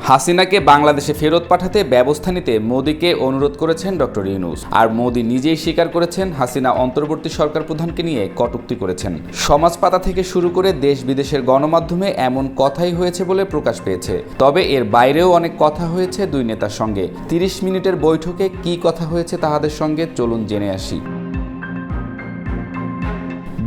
হাসিনাকে বাংলাদেশে ফেরত পাঠাতে ব্যবস্থা নিতে মোদীকে অনুরোধ করেছেন ডক্টর ইউনূস। আর মোদী নিজেই স্বীকার করেছেন হাসিনা অন্তর্বর্তী সরকার প্রধানকে নিয়ে কটূক্তি করেছেন। সমাজ পাতা থেকে শুরু করে দেশ বিদেশের গণমাধ্যমে এমন কথাই হয়েছে বলে প্রকাশ পেয়েছে। তবে এর বাইরেও অনেক কথা হয়েছে দুই নেতার সঙ্গে। 30 মিনিটের বৈঠকে কী কথা হয়েছে তাহাদের সঙ্গে চলুন জেনে আসি।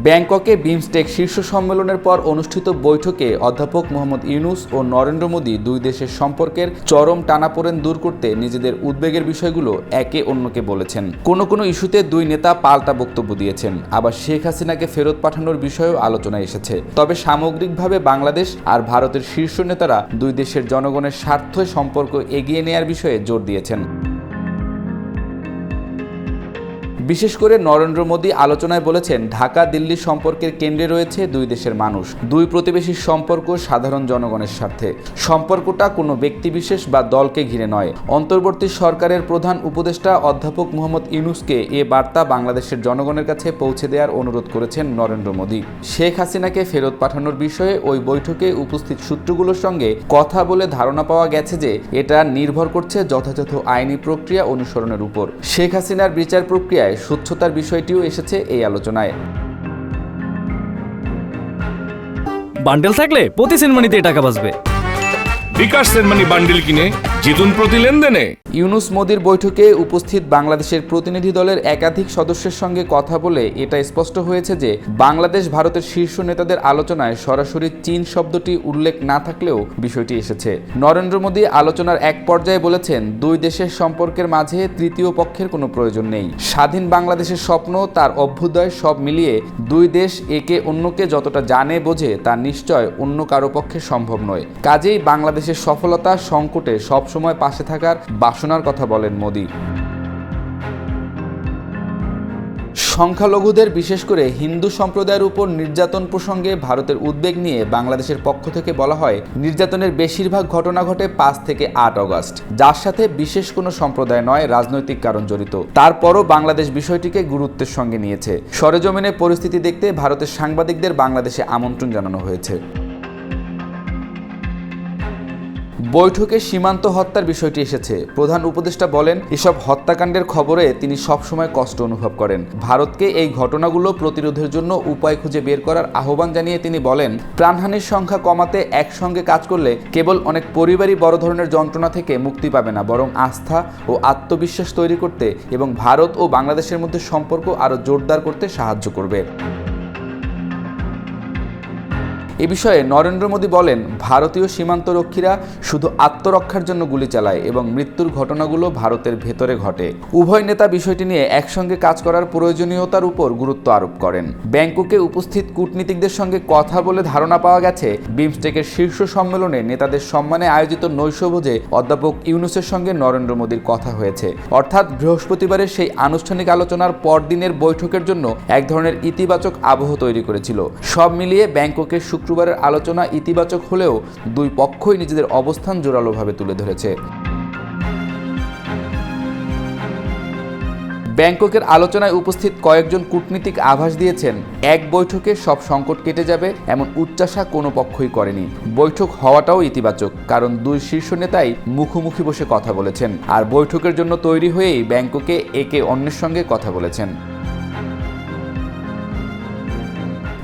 ব্যাংককে বিমস্টেক শীর্ষ সম্মেলনের পর অনুষ্ঠিত বৈঠকে অধ্যাপক মোহাম্মদ ইউনূস ও নরেন্দ্র মোদী দুই দেশের সম্পর্কের চরম টানাপোড়েন দূর করতে নিজেদের উদ্বেগের বিষয়গুলো একে অন্যকে বলেছেন। কোনো ইস্যুতে দুই নেতা পাল্টা বক্তব্য দিয়েছেন, আবার শেখ হাসিনাকে ফেরত পাঠানোর বিষয়েও আলোচনায় এসেছে। তবে সামগ্রিকভাবে বাংলাদেশ আর ভারতের শীর্ষ নেতারা দুই দেশের জনগণের স্বার্থে সম্পর্ক এগিয়ে নেয়ার বিষয়ে জোর দিয়েছেন। বিশেষ করে নরেন্দ্র মোদী আলোচনায় বলেছেন, ঢাকা দিল্লি সম্পর্কের কেন্দ্রে রয়েছে দুই দেশের মানুষ। দুই প্রতিবেশীর সম্পর্ক সাধারণ জনগণের স্বার্থে। সম্পর্কটা কোনো ব্যক্তিবিশেষ বা দলকে ঘিরে নয়। অন্তর্বর্তী সরকারের প্রধান উপদেষ্টা অধ্যাপক মোহাম্মদ ইউনূসকে এ বার্তা বাংলাদেশের জনগণের কাছে পৌঁছে দেওয়ার অনুরোধ করেছেন নরেন্দ্র মোদী। শেখ হাসিনাকে ফেরত পাঠানোর বিষয়ে ওই বৈঠকে উপস্থিত সূত্রগুলোর সঙ্গে কথা বলে ধারণা পাওয়া গেছে যে এটা নির্ভর করছে যথাযথ আইনি প্রক্রিয়া অনুসরণের উপর। শেখ হাসিনার বিচার প্রক্রিয়ায় স্বচ্ছতার বিষয়টিও এসেছে এই আলোচনায়। বান্ডেল থাকলে প্রতি সেনমানিতে টাকা বাঁচবে। বিকাশ সেনমানি বান্ডেল কিনে জিতুন প্রতি লেনদেনে। ইউনূস মোদীর বৈঠকে উপস্থিত বাংলাদেশের প্রতিনিধি দলের একাধিক সদস্যের সঙ্গে কথা বলে এটা স্পষ্ট হয়েছে যে বাংলাদেশ ভারতের শীর্ষ নেতাদের আলোচনায় সরাসরি চীন শব্দটি উল্লেখ না থাকলেও বিষয়টি এসেছে। নরেন্দ্র মোদী আলোচনার এক পর্যায়ে বলেছেন, দুই দেশের সম্পর্কের মাঝে তৃতীয় পক্ষের কোনো প্রয়োজন নেই। স্বাধীন বাংলাদেশের স্বপ্ন, তার অভ্যুদয় সব মিলিয়ে দুই দেশ একে অন্যকে যতটা জানে বোঝে তা নিশ্চয় অন্য কারো পক্ষে সম্ভব নয়। কাজেই বাংলাদেশের সফলতা সংকটে সবসময় পাশে থাকার বাসনার কথা বলেন মোদী। সংখ্যালঘুদের বিশেষ করে হিন্দু সম্প্রদায়ের উপর নির্যাতন প্রসঙ্গে ভারতের উদ্বেগ নিয়ে বাংলাদেশের পক্ষ থেকে বলা হয়, নির্যাতনের বেশিরভাগ ঘটনা ঘটে 5 থেকে 8 অগস্ট, যার সাথে বিশেষ কোনো সম্প্রদায় নয়, রাজনৈতিক কারণ জড়িত। তারপরও বাংলাদেশ বিষয়টিকে গুরুত্বের সঙ্গে নিয়েছে। সরেজমিনে পরিস্থিতি দেখতে ভারতের সাংবাদিকদের বাংলাদেশে আমন্ত্রণ জানানো হয়েছে। বৈঠকে সীমান্ত হত্যার বিষয়টি এসেছে। প্রধান উপদেষ্টা বলেন, এসব হত্যাকাণ্ডের খবরে তিনি সবসময় কষ্ট অনুভব করেন। ভারতকে এই ঘটনাগুলো প্রতিরোধের জন্য উপায় খুঁজে বের করার আহ্বান জানিয়ে তিনি বলেন, প্রাণহানির সংখ্যা কমাতে একসঙ্গে কাজ করলে কেবল অনেক পরিবারই বড় ধরনের যন্ত্রণা থেকে মুক্তি পাবে না, বরং আস্থা ও আত্মবিশ্বাস তৈরি করতে এবং ভারত ও বাংলাদেশের মধ্যে সম্পর্ক আরও জোরদার করতে সাহায্য করবে। এ বিষয়ে নরেন্দ্র মোদী বলেন, ভারতীয় সীমান্তরক্ষীরা শুধু আত্মরক্ষার জন্য গুলি চালায় এবং মৃত্যুর ঘটনাগুলো ভারতের ভেতরে ঘটে। উভয় নেতা বিষয়টি নিয়ে একসঙ্গে কাজ করার প্রয়োজনীয়তার উপর গুরুত্ব আরোপ করেন। ব্যাংককে উপস্থিত কূটনীতিকদের সঙ্গে কথা বলে ধারণা পাওয়া গেছে, বিমস্টেকের শীর্ষ সম্মেলনে নেতাদের সম্মানে আয়োজিত নৈশভোজে অধ্যাপক ইউনূসের সঙ্গে নরেন্দ্র মোদীর কথা হয়েছে। অর্থাৎ বৃহস্পতিবারের সেই আনুষ্ঠানিক আলোচনার পরদিনের বৈঠকের জন্য এক ধরনের ইতিবাচক আবহ তৈরি করেছিল। সব মিলিয়ে ব্যাংককের শুক্রবারের আলোচনা ইতিবাচক হলেও দুই পক্ষই নিজেদের অবস্থান জোরালোভাবে তুলে ধরেছে। ব্যাংককের আলোচনায় উপস্থিত কয়েকজন কূটনীতিক আভাস দিয়েছেন, এক বৈঠকে সব সংকট কেটে যাবে এমন উচ্চাশা কোনো পক্ষই করেনি। বৈঠক হওয়াটাও ইতিবাচক, কারণ দুই শীর্ষ নেতাই মুখোমুখি বসে কথা বলেছেন আর বৈঠকের জন্য তৈরি হয়েই ব্যাংককে একে অন্যের সঙ্গে কথা বলেছেন।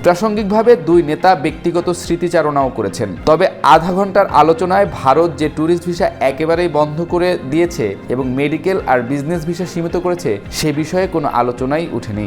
প্রাসঙ্গিকভাবে দুই নেতা ব্যক্তিগত স্মৃতিচারণাও করেছেন। তবে আধা ঘন্টার আলোচনায় ভারত যে ট্যুরিস্ট ভিসা একেবারেই বন্ধ করে দিয়েছে এবং মেডিকেল আর বিজনেস ভিসা সীমিত করেছে, সে বিষয়ে কোনো আলোচনাই ওঠেনি।